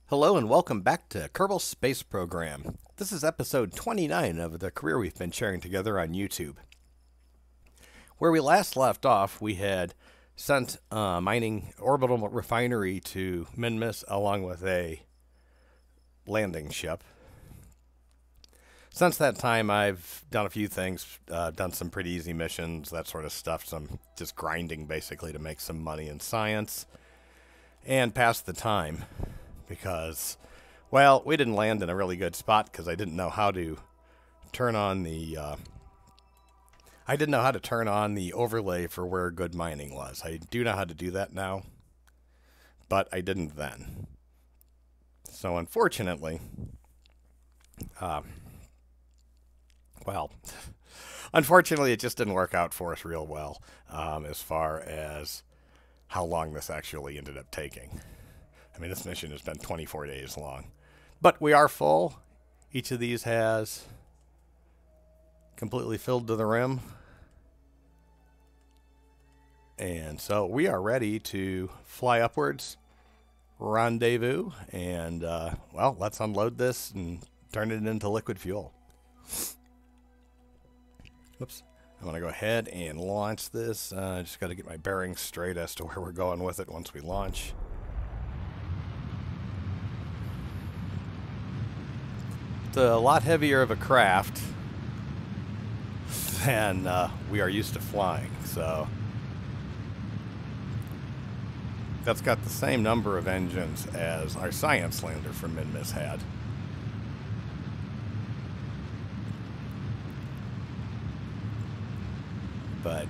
Hello and welcome back to Kerbal Space Program. This is episode 29 of the career we've been sharing together on YouTube. Where we last left off, we had sent mining Orbital Refinery to Minmus along with a landing ship. Since that time, I've done a few things, done some pretty easy missions, that sort of stuff, some just grinding basically to make some money in science, and passed the time. Because, well, we didn't land in a really good spot because I didn't know how to turn on the overlay for where good mining was. I do know how to do that now, but I didn't then. So unfortunately, unfortunately it just didn't work out for us real well as far as how long this actually ended up taking. I mean, this mission has been 24 days long. But we are full. Each of these has completely filled to the rim. And so we are ready to fly upwards, rendezvous, and, well, let's unload this and turn it into liquid fuel. Whoops. I'm going to go ahead and launch this. Just got to get my bearings straight as to where we're going with it once we launch. It's a lot heavier of a craft than we are used to flying, so that's got the same number of engines as our science lander from Minmus had. But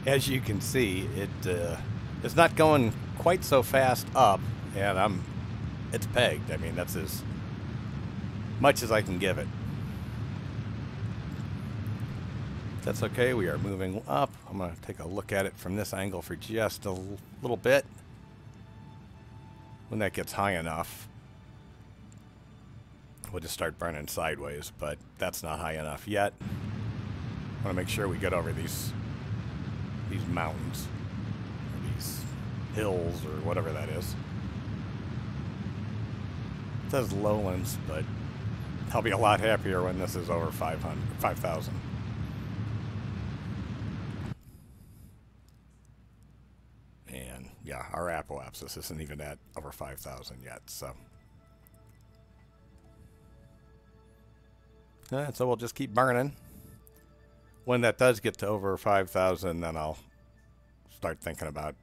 as you can see, it's not going quite so fast up, and it's pegged. I mean, that's as much as I can give it. That's okay. We are moving up. I'm going to take a look at it from this angle for just a little bit. When that gets high enough, we'll just start burning sideways, but that's not high enough yet. I want to make sure we get over these mountains, or these hills, or whatever that is. It says lowlands, but I'll be a lot happier when this is over 5,000. And yeah, our apoapsis isn't even at over 5,000 yet, so. So we'll just keep burning. When that does get to over 5,000, then I'll start thinking about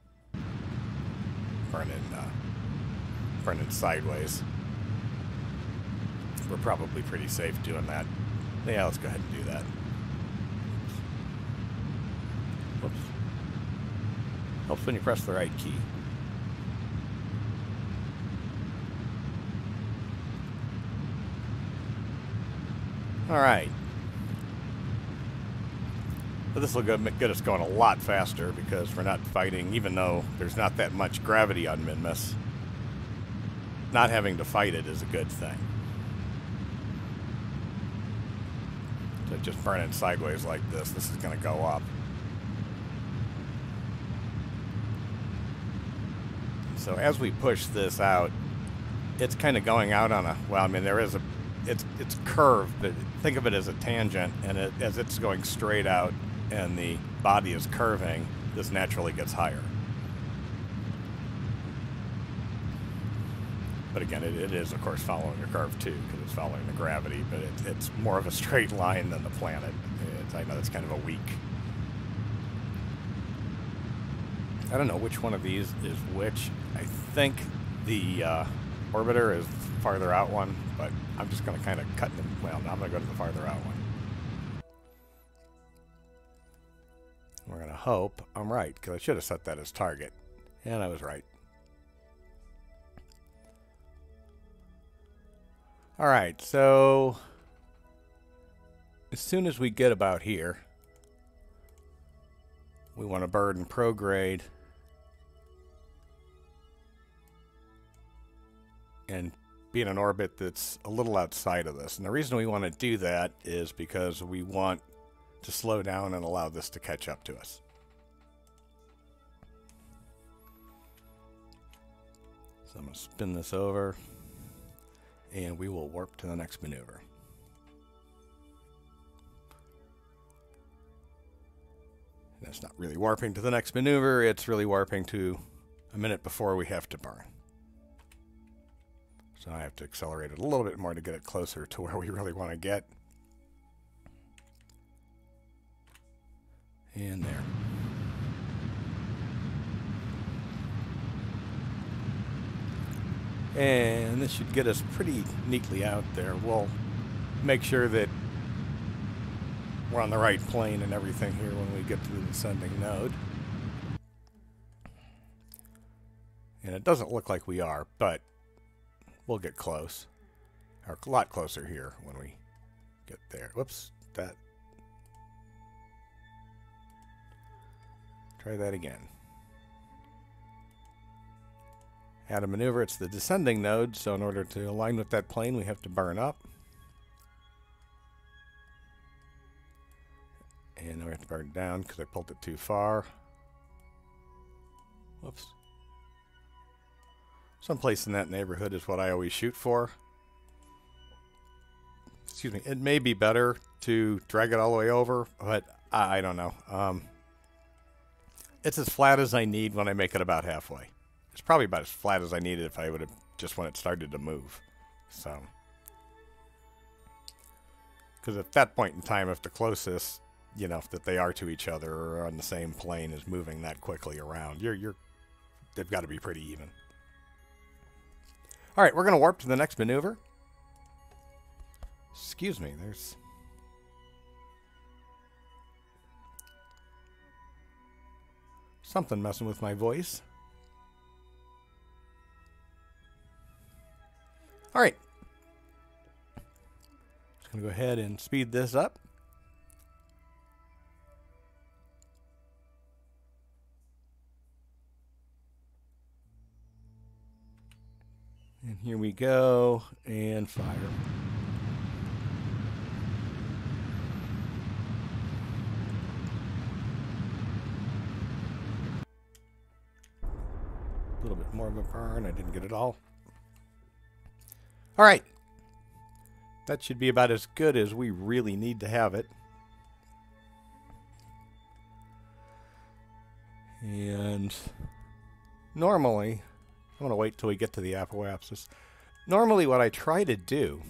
burning sideways. We're probably pretty safe doing that. Yeah, let's go ahead and do that. Whoops. Helps when you press the right key. Alright. But this will get us going a lot faster because we're not fighting, even though there's not that much gravity on Minmus. Not having to fight it is a good thing. So just burning sideways like this is going to go up. So as we push this out, it's kind of going out on a, well, I mean, it's curved, but think of it as a tangent, and as it's going straight out and the body is curving, this naturally gets higher. But again, it is, of course, following a curve, too, because it's following the gravity, but it's more of a straight line than the planet. I know it's kind of a weak. I don't know which one of these is which. I think the orbiter is the farther out one, but I'm just going to kind of cut them. Well, now I'm going to go to the farther out one. We're going to hope I'm right, because I should have set that as target. And I was right. Alright, so as soon as we get about here, we want to burn prograde and be in an orbit that's a little outside of this. And the reason we want to do that is because we want to slow down and allow this to catch up to us. So I'm going to spin this over, and we will warp to the next maneuver. And it's not really warping to the next maneuver, it's really warping to a minute before we have to burn. So I have to accelerate it a little bit more to get it closer to where we really want to get. And there. And this should get us pretty neatly out there. We'll make sure that we're on the right plane and everything here when we get to the descending node. And it doesn't look like we are, but we'll get close. Or a lot closer here when we get there. Whoops, that. Try that again. Add a maneuver, it's the descending node, so in order to align with that plane, we have to burn up. And then we have to burn down because I pulled it too far. Whoops. Someplace in that neighborhood is what I always shoot for. Excuse me. It may be better to drag it all the way over, but I don't know. It's as flat as I need when I make it about halfway. It's probably about as flat as I needed if I would have just when it started to move. So, because at that point in time, if the closest, you know, that they are to each other or on the same plane is moving that quickly around, they've got to be pretty even. All right, we're going to warp to the next maneuver. Excuse me, there's something messing with my voice. All right. Just going to go ahead and speed this up. And here we go, and fire. A little bit more of a burn. I didn't get it all. All right. That should be about as good as we really need to have it. And normally, I'm going to wait till we get to the apoapsis. Normally what I try to do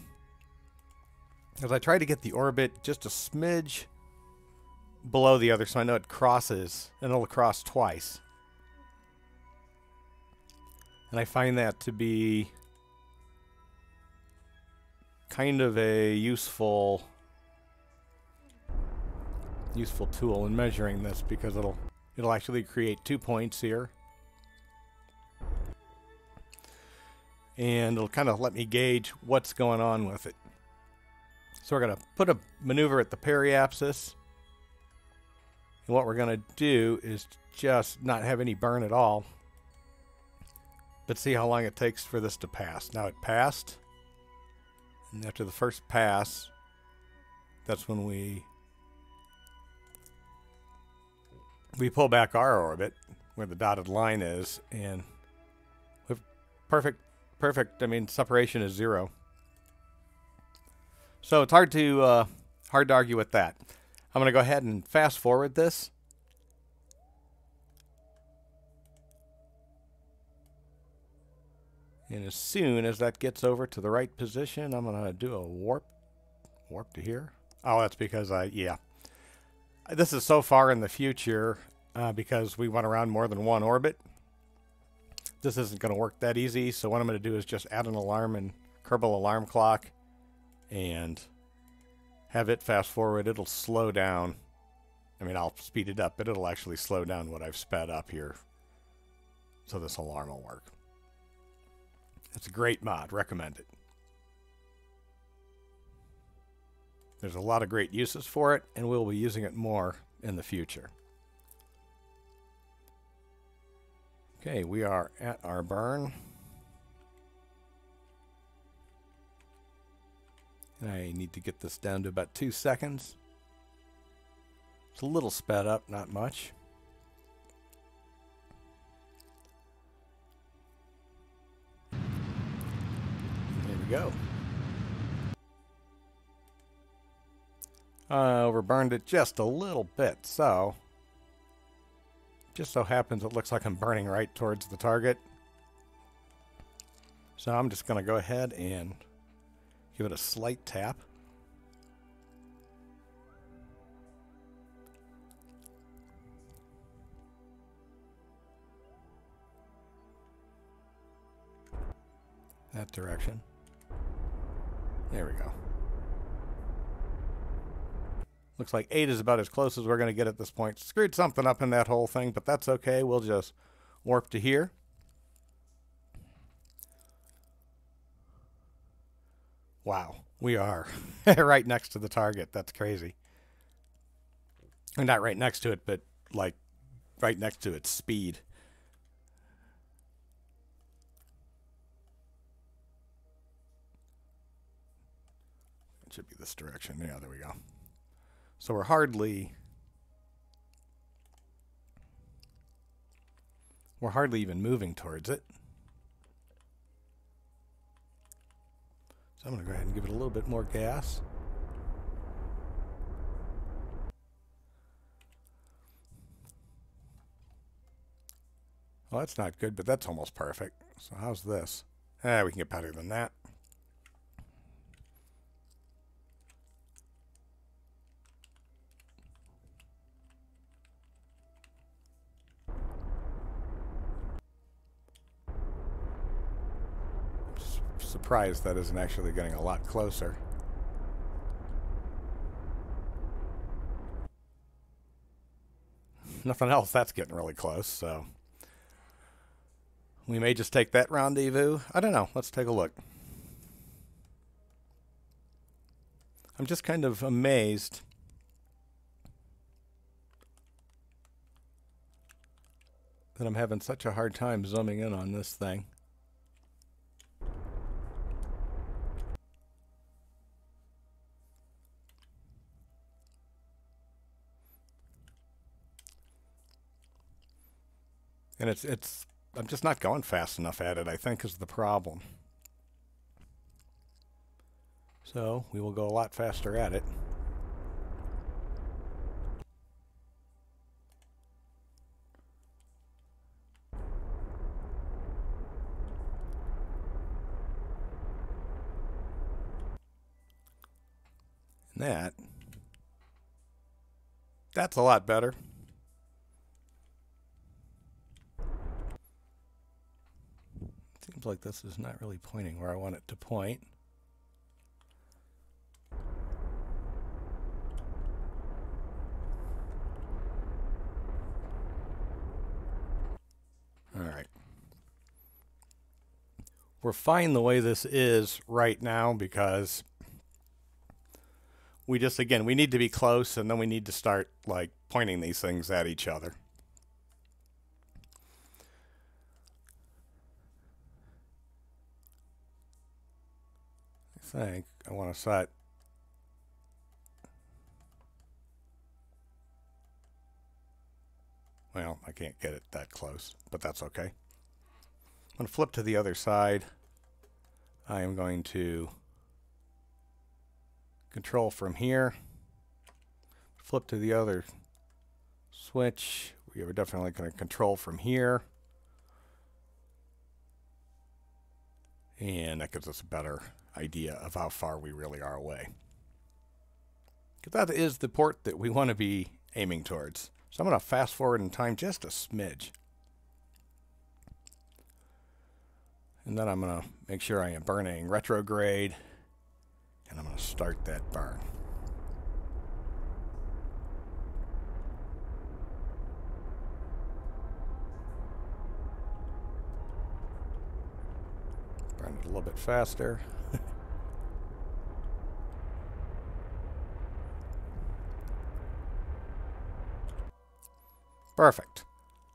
is I try to get the orbit just a smidge below the other so I know it crosses, and it'll cross twice. And I find that to be kind of a useful tool in measuring this, because it'll actually create 2 points here. And it'll kind of let me gauge what's going on with it. So we're going to put a maneuver at the periapsis. And what we're going to do is just not have any burn at all, but see how long it takes for this to pass. Now it passed. And after the first pass, that's when we pull back our orbit where the dotted line is, and with perfect, I mean, separation is 0. So it's hard to argue with that. I'm going to go ahead and fast forward this. And as soon as that gets over to the right position, I'm going to do a warp to here. Oh, that's because this is so far in the future because we went around more than one orbit. This isn't going to work that easy, so what I'm going to do is just add an alarm and Kerbal alarm clock and have it fast forward. It'll slow down. I mean, I'll speed it up, but it'll actually slow down what I've sped up here, so this alarm will work. It's a great mod. Recommend it. There's a lot of great uses for it, and we'll be using it more in the future. Okay, we are at our burn. And I need to get this down to about 2 seconds. It's a little sped up, not much. go. Overburned it just a little bit, so just so happens it looks like I'm burning right towards the target. So I'm just going to go ahead and give it a slight tap. That direction. There we go. Looks like 8 is about as close as we're going to get at this point. Screwed something up in that whole thing, but that's okay. We'll just warp to here. Wow, we are right next to the target. That's crazy. Or not right next to it, but like right next to its speed. It should be this direction. Yeah, there we go. So we're hardly even moving towards it. So I'm going to go ahead and give it a little bit more gas. Well, that's not good, but that's almost perfect. So how's this? We can get better than that. Surprised that isn't actually getting a lot closer. Nothing else, that's getting really close, so we may just take that rendezvous. I don't know. Let's take a look. I'm just kind of amazed that I'm having such a hard time zooming in on this thing. And I'm just not going fast enough at it, I think, is the problem. So we will go a lot faster at it. And that's a lot better. Seems like this is not really pointing where I want it to point. All right. We're fine the way this is right now because we just, again, we need to be close and then we need to start like pointing these things at each other. I think I want to set well, I can't get it that close, but that's okay. I'm going to flip to the other side. I am going to control from here. Flip to the other switch. We are definitely going to control from here. And that gives us a better idea of how far we really are away. Because that is the port that we want to be aiming towards. So I'm going to fast forward in time just a smidge. And then I'm going to make sure I am burning retrograde. And I'm going to start that burn. Burn it a little bit faster. Perfect.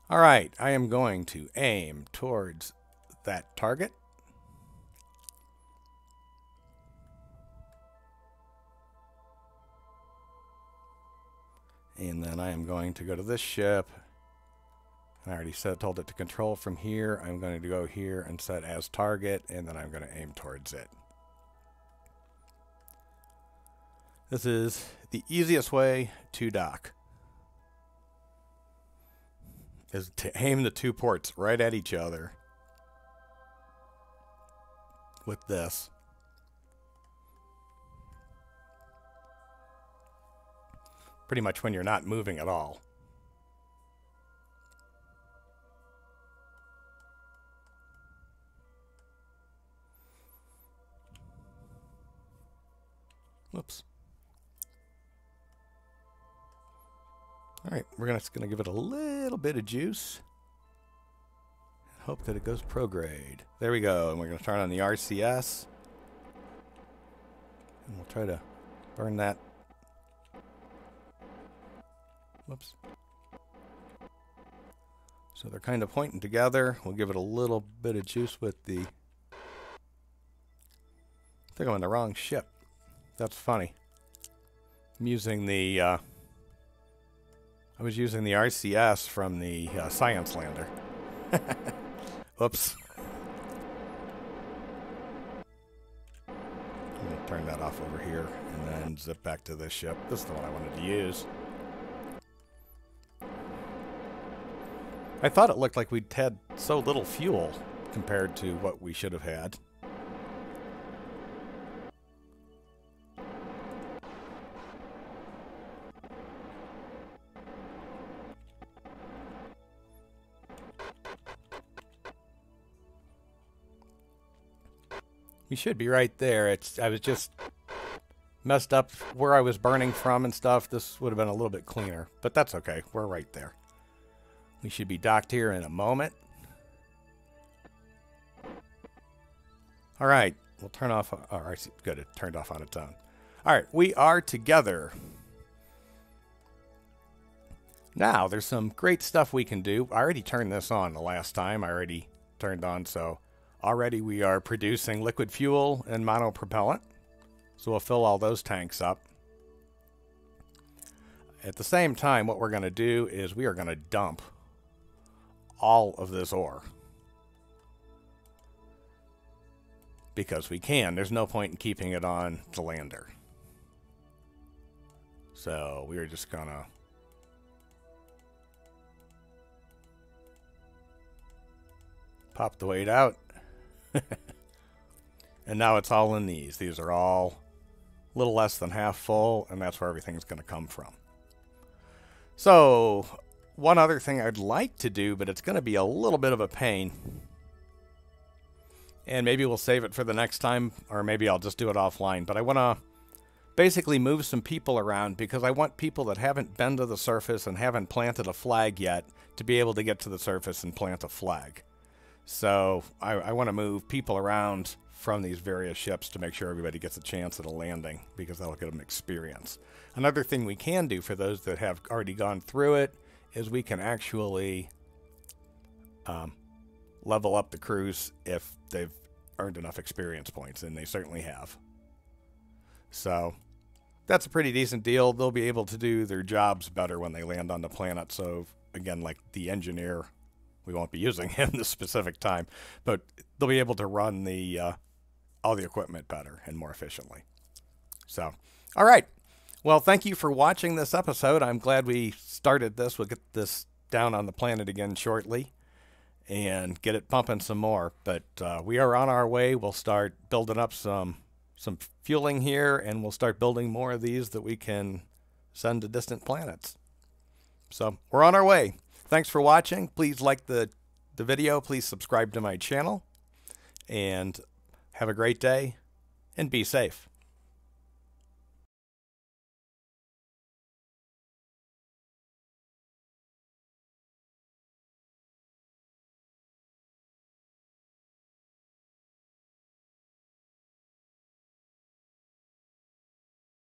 All right, I am going to aim towards that target. And then I am going to go to this ship. I already told it to control from here. I'm going to go here and set as target, and then I'm going to aim towards it. This is the easiest way to dock, is to aim the two ports right at each other with this. Pretty much when you're not moving at all. Whoops. All right, we're just gonna give it a little bit of juice. Hope that it goes prograde. There we go, and we're gonna turn on the RCS. And we'll try to burn that. Whoops. So they're kind of pointing together. We'll give it a little bit of juice with the... I think I'm on the wrong ship. That's funny. I'm using the... I was using the RCS from the Science Lander. Oops. I'm going to turn that off over here and then zip back to this ship. This is the one I wanted to use. I thought it looked like we'd had so little fuel compared to what we should have had. We should be right there. I was just messed up where I was burning from and stuff. This would have been a little bit cleaner, but that's okay. We're right there. We should be docked here in a moment. All right, we'll turn off. All right, good. It turned off on its own. All right, we are together. Now, there's some great stuff we can do. I already turned this on the last time. I already turned on, so already we are producing liquid fuel and monopropellant. So we'll fill all those tanks up. At the same time, what we're going to do is we are going to dump all of this ore. Because we can. There's no point in keeping it on the lander. So we are just going to pop the weight out. And now it's all in these. These are all a little less than half full, and that's where everything's going to come from. So, one other thing I'd like to do, but it's going to be a little bit of a pain, and maybe we'll save it for the next time, or maybe I'll just do it offline, but I want to basically move some people around because I want people that haven't been to the surface and haven't planted a flag yet to be able to get to the surface and plant a flag. So I want to move people around from these various ships to make sure everybody gets a chance at a landing because that'll give them experience. Another thing we can do for those that have already gone through it is we can actually level up the crews if they've earned enough experience points, and they certainly have. So that's a pretty decent deal. They'll be able to do their jobs better when they land on the planet. So again, like the engineer, we won't be using him this specific time, but they'll be able to run the all the equipment better and more efficiently. So, all right. Well, thank you for watching this episode. I'm glad we started this. We'll get this down on the planet again shortly and get it pumping some more. But we are on our way. We'll start building up some fueling here, and we'll start building more of these that we can send to distant planets. So we're on our way. Thanks for watching. Please like the video. Please subscribe to my channel. And have a great day and be safe.